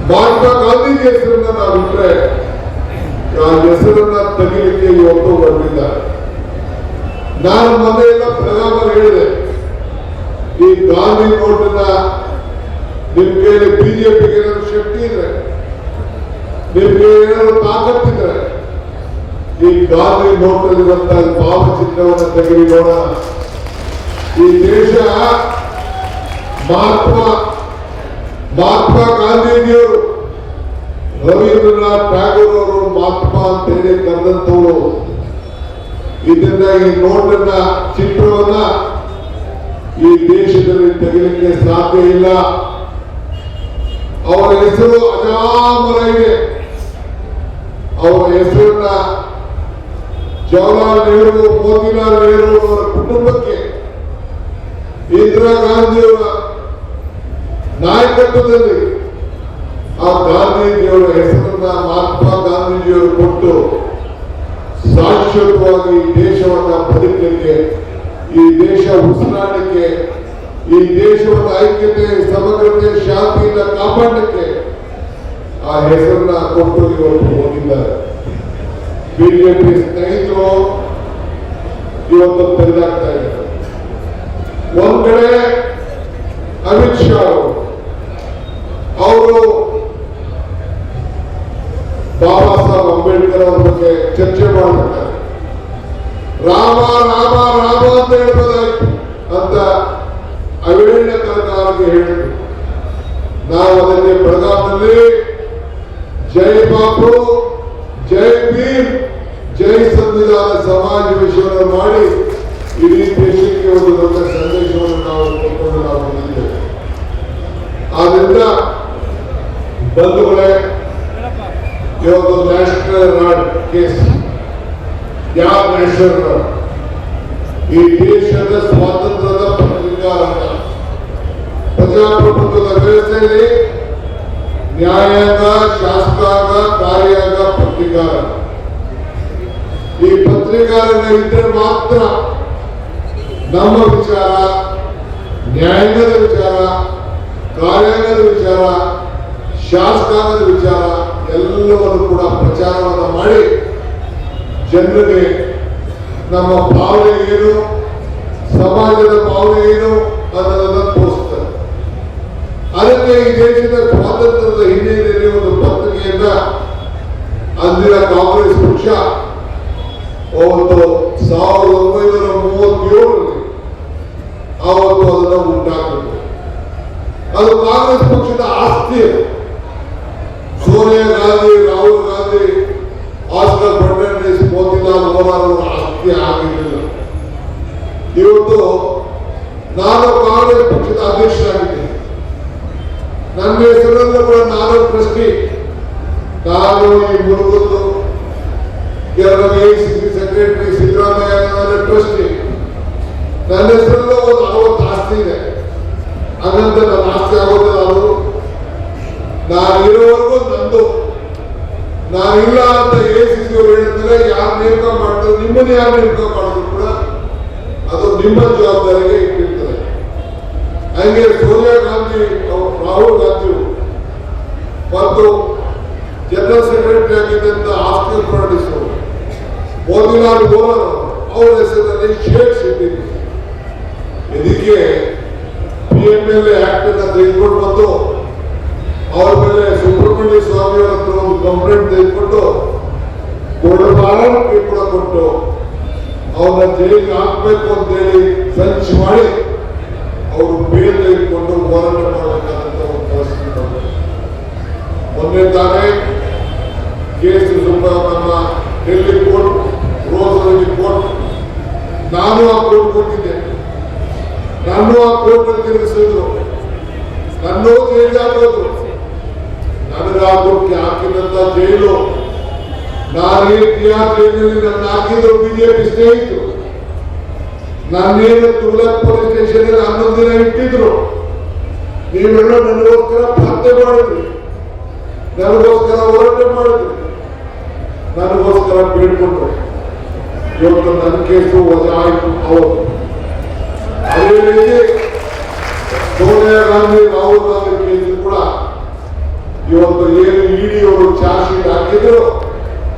ಮಹಾತ್ಮ ಗಾಂಧೀಜಿ ಹೆಸರನ್ನ ನಾವು ಇಟ್ಟರೆ ಆ ಹೆಸರನ್ನ ತೆಗಿಲಿಕ್ಕೆ ಇವತ್ತು ಹೊರಟಿದ್ದಾರೆ. ನಾನು ಮೊನ್ನೆ ಎಲ್ಲ ಪ್ರಧಾನ ಹೇಳಿದೆ, ಈ ಗಾಂಧಿ ನೋಟನ್ನ ನಿಮ್ಗೆ ಬಿಜೆಪಿಗೆ ಏನಾದ್ರು ಶಕ್ತಿ ಇದ್ರೆ, ನಿಮ್ಗೆ ಏನಾದ್ರು ತಾಕತ್ತಿದ್ರೆ ಈ ಗಾಂಧಿ ನೋಟಲ್ಲಿರುವಂತಹ ಭಾವಚಿತ್ರವನ್ನು ತೆಗೆದು ನೋಡೋಣ. ಈ ದೇಶ ಮಹಾತ್ಮ ಗಾಂಧೀಜಿಯವರು, ರವೀಂದ್ರನಾಥ್ ಟ್ಯಾಗೋರ್ ಅವರು ಮಹಾತ್ಮ ಅಂತ ಹೇಳಿ ಕರೆದಂತವರು. ಇದನ್ನ ಈ ನೋಟನ್ನ ಚಿತ್ರವನ್ನ ಈ ದೇಶದಲ್ಲಿ ತೆಗೆಯಲಿಕ್ಕೆ ಸಾಧ್ಯ ಇಲ್ಲ. ಅವರ ಹೆಸರು ಅಜಾಮರ ಇದೆ. ಅವರ ಹೆಸರನ್ನ ಜವಾಹರ್ಲಾಲ್ ನೆಹರು, ಮೋತಿಲಾಲ್ ನೆಹರು ಅವರ ಕುಟುಂಬಕ್ಕೆ, ಇಂದಿರಾ ಗಾಂಧಿಯವರ ನಾಯಕತ್ವದಲ್ಲಿ ಆ ಗಾಂಧೀಜಿಯವರ ಹೆಸರನ್ನ ಮಹಾತ್ಮ ಗಾಂಧೀಜಿಯವರು ಕೊಟ್ಟು ಶಾಶ್ವತವಾಗಿ ದೇಶವನ್ನ ಬದುಕಲಿಕ್ಕೆ, ಈ ದೇಶ ಉಸಿರಾಡಲಿಕ್ಕೆ, ಈ ದೇಶದ ಐಕ್ಯತೆ, ಸಮಗ್ರತೆ, ಶಾಂತಿಯಿಂದ ಕಾಪಾಡಲಿಕ್ಕೆ ಆ ಹೆಸರನ್ನ ಕೊಟ್ಟು ಇವತ್ತು ಹೋಗಿದ್ದಾರೆ. ಬಿಜೆಪಿ ಸ್ನೇಹಿತರು ಇವತ್ತು ತೆಗೆದಾಗ್ತಾ ಇದ್ದಾರೆ. ಒಂದ್ ಕಡೆ ಅಮಿತ್ ಶಾ ಅವರು ಬಾಬಾ ಸಾಹೇಬ್ ಅಂಬೇಡ್ಕರ್ ಅವರ ಬಗ್ಗೆ ಚರ್ಚೆ ಮಾಡ್ತಾರೆ. ರಾಮ ರಾಮ ರಾಮ ಅಂತ ಹೇಳ್ಬೋದಾಯ್ತು ಅಂತ ಅವೇಳನಕಾರರಿಗೆ ಹೇಳಿದ್ರು. ನಾವು ಅದಕ್ಕೆ ಬೆಳಗಾವಿನಲ್ಲಿ ಜೈ ಬಾಪು, ಜೈ ಭೀಮ್, ಜೈ ಸಂವಿಧಾನ ಸಮಾಜ ವಿಷಯವನ್ನು ಮಾಡಿ ಇಡೀ ದೇಶಕ್ಕೆ ಒಂದು ದೊಡ್ಡ ಸಂದೇಶವನ್ನು ನಾವು ಕೊಟ್ಟುಕೊಂಡು ನಾವು ಬಂದಿದ್ದೇವೆ. ಆದ್ರಿಂದ ಬಂಧುಗಳೇ, ಇವತ್ತು ನ್ಯಾಷನಲ್ ರಾಡ್ ಕೇಸ್, ಯಾವ ನ್ಯಾಷನಲ್ ರಾಡ್? ಈ ದೇಶದ ಸ್ವಾತಂತ್ರ್ಯದ ಪತ್ರಿಕಾರ, ಪ್ರಜಾಪ್ರಭುತ್ವದ ವ್ಯವಸ್ಥೆಯಲ್ಲಿ ನ್ಯಾಯಾಂಗ, ಶಾಸಕಾಂಗ, ಕಾರ್ಯಾಂಗ, ಪತ್ರಿಕಾರ. ಈ ಪತ್ರಿಕಾರನ ಇದ್ರೆ ಮಾತ್ರ ನಮ್ಮ ವಿಚಾರ, ನ್ಯಾಯಾಂಗದ ವಿಚಾರ, ಕಾರ್ಯಾಂಗದ ವಿಚಾರ, ಶಾಸಕಾಂಗದ ವಿಚಾರ ಎಲ್ಲವನ್ನು ಕೂಡ ಪ್ರಚಾರವನ್ನು ಮಾಡಿ ಜನರಿಗೆ ನಮ್ಮ ಭಾವನೆ ಏನು, ಸಮಾಜದ ಭಾವನೆ ಏನು ಅನ್ನೋದನ್ನು ತೋರಿಸ್ತಾರೆ. ಅದಕ್ಕೆ ಈ ದೇಶದ ಸ್ವಾತಂತ್ರ್ಯದ ಹಿನ್ನೆಲೆಯಲ್ಲಿ ಒಂದು ಪತ್ರಿಕೆಯನ್ನ ಅಂದಿನ ಕಾಂಗ್ರೆಸ್ ಪಕ್ಷ ಅವತ್ತು 1937 ಅವತ್ತು ಅದನ್ನು ಉಂಟಾಕಿದ್ರು. ಅದು ಕಾಂಗ್ರೆಸ್ ಪಕ್ಷದ ಆಸ್ತಿ. ಸೋನಿಯಾ ಗಾಂಧಿ, ರಾಹುಲ್ ಗಾಂಧಿ, ಆಸ್ಕರ್ ಫರ್ನಾಂಡಿಸ್, ಮೋತಿಲಾಲ್ ನೆಹರು ಅವರ ಆಸ್ತಿ ಆಗಿರಲಿಲ್ಲ. ಇವತ್ತು ನಾನು ಕಾಂಗ್ರೆಸ್ ಪಕ್ಷದ ಅಧ್ಯಕ್ಷರಾಗಿದ್ದೇನೆ. ನನ್ನ ಹೆಸರಲ್ಲೂ ಕೂಡ ನಾನು ಟ್ರಸ್ಟಿ. ನಾನು ಈ ಮುರುಗದ್ದು ಎಐಸಿಸಿ ಸೆಕ್ರೆಟರಿ ಸಿದ್ದರಾಮಯ್ಯ ಟ್ರಸ್ಟಿ. ನನ್ನ ಹೆಸರಲ್ಲೂ ಒಂದು 60 ಆಸ್ತಿ ಇದೆ. ಹಾಗಂತ ನನ್ನ ಆಸ್ತಿ ಆಗೋದಿಲ್ಲ. ಅದು ನಾನು ಇರೋವರೆಗೂ ನಂದು. ನಾನಿಲ್ಲ ಅಂತ ಎಐಸಿಸಿ ಅವರು ಹೇಳಿದ್ರೆ ಯಾರು ನೇಮಕ ಮಾಡ್ತಾರೆ, ನಿಮ್ಮನ್ನು ಯಾರು ನೇಮಕ ಮಾಡಿದ್ರು ಕೂಡ ಅದು ನಿಮ್ಮ ಜವಾಬ್ದಾರಿಗೆ ಇಟ್ಟಿರ್ತದೆ. ಹಾಗೆ ಸೋನಿಯಾ ಗಾಂಧಿ, ರಾಹುಲ್ ಗಾಂಧಿ ಮತ್ತು ಜನರಲ್ ಸೆಕ್ರೆಟರಿ ಆಗಿದ್ದಂತ ಆಸ್ಕರ್ ಫರ್ನಾಂಡಿಸ್ ಅವರು, ಮೋತಿಲಾಲ್ ನೆಹರು ಅವರ ಹೆಸರಿನಲ್ಲಿ ಶೇರ್ಸ್ ಇಟ್ಟಿದೆ. ಇದಕ್ಕೆ PMLA ಆಕ್ಟ್ ಅನ್ನ ತೆಗೆದುಕೊಂಡು ಬಂದು ಅವ್ರ ಮೇಲೆ ಸುಬ್ರಹ್ಮಣ್ಯ ಸ್ವಾಮಿ ಅವರ ಹತ್ರ ಒಂದು ಕಂಪ್ಲೇಂಟ್ ತೆಗೆದುಕೊಂಡು ಕೊಡಬಾರಕ್ಕೆ ಕೂಡ ಕೊಟ್ಟು ಅವ್ರನ್ನ ಜೈಲಿಗೆ ಹಾಕಬೇಕು ಅಂತ ಹೇಳಿ ಸಂಚು ಮಾಡಿ ಅವರು ಬೇಲ್ ತೆಗೆದುಕೊಂಡು ಹೋರಾಟ ಮಾಡಬೇಕಾದಂತ ಒಂದು ಪರಿಸ್ಥಿತಿ ಬಂದಿದೆ. ಮೊನ್ನೆ ತಾನೇ ಕೇಸ್ ನಮ್ಮ ಡೆಲ್ಲಿ ಕೋರ್ಟ್, ರೋಜ್ ಕೋರ್ಟ್, ನಾನು ಆ ಕೋರ್ಟ್ ಕೊಟ್ಟಿದ್ದೆ. ನಾನು ಆ ಕೋರ್ಟ್ ತಿರುಗಿಸಿದ್ರು, ನನ್ನೂ ಜೈಲಿಗೆ ಹಾಕೋದು. ನನಗೆ ಹಾಕೋಕ್ಕೆ ಹಾಕಿದಂತ ಜೈಲು, ನಾನು ಜೈಲಿನಲ್ಲಿ ನನ್ನ ಹಾಕಿದ್ರು ಬಿಜೆಪಿ ಸ್ನೇಹಿತರು. ನಾನೇನು ತುಗ್ಲಕ್ ಪೊಲೀಸ್ ಸ್ಟೇಷನ್ 11 ದಿನ ಇಟ್ಟಿದ್ರು. ನೀವೆಲ್ಲ ನನಗೋಸ್ಕರ ಪ್ರಾರ್ಥನೆ ಮಾಡಿದ್ರಿ, ನನಗೋಸ್ಕರ ಹೋರಾಟ ಮಾಡಿದ್ರಿ, ನನಗೋಸ್ಕರ ಬೇಡ್ಕೊಂಡ್ರು. ಇವತ್ತು ನನ್ನ ಕೇಸು ವಜಾ ಆಯಿತು. ಹೌದು, ಅದೇ ರೀತಿ ಸೋನಿಯಾ ಗಾಂಧಿ, ರಾಹುಲ್ ಗಾಂಧಿ ಕೇಸು ಕೂಡ ಇವತ್ತು ಏನು ಇಡಿ ಅವರು ಚಾರ್ಜ್ ಶೀಟ್